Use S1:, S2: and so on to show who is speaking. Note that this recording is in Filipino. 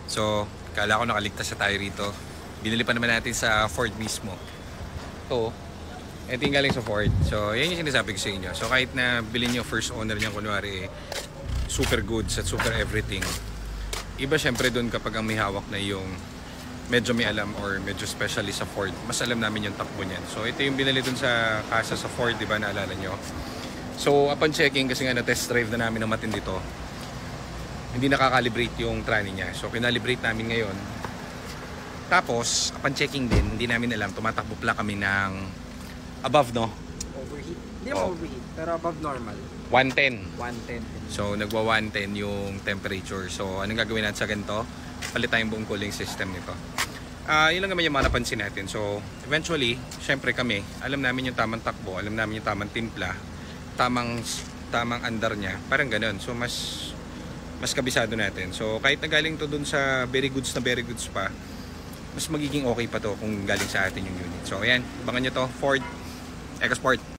S1: So, kala ko nakaligtas na tayo rito. Binili pa naman natin sa Ford mismo. Ito, ito yung galing sa Ford. So, yan yung sinasabi ko sa inyo. So, kahit na bilhin nyo first owner niyan, kunwari, super goods at super everything. Iba syempre doon kapag ang may hawak na yung medyo may alam or medyo specialist sa Ford. Mas alam namin yung takbo niyan. So, ito yung binili doon sa kasa sa Ford, di ba? Naalala nyo? So, upon checking, kasi nga na-test drive na namin ng matindi to, hindi nakakalibrate yung tranny niya. So, kinalibrate namin ngayon. Tapos, upon checking din, hindi namin alam, tumatakbo pala kami ng above, no?
S2: Overheat. Hindi naman overheat, pero above normal.
S1: 110.
S2: 110.
S1: So, nagwa 110 yung temperature. So, anong gagawin natin sa ganito? Palit tayong buong cooling system nito. Yun lang naman yung mga napansin natin. So, eventually, syempre kami, alam namin yung tamang takbo, alam namin yung tamang timpla, tamang andar niya. Parang ganun. So, mas kabisado natin. So, kahit na galing to dun sa very goods pa, mas magiging okay pa to kung galing sa atin yung unit. So, ayan, abangan nyo to, Ford EcoSport.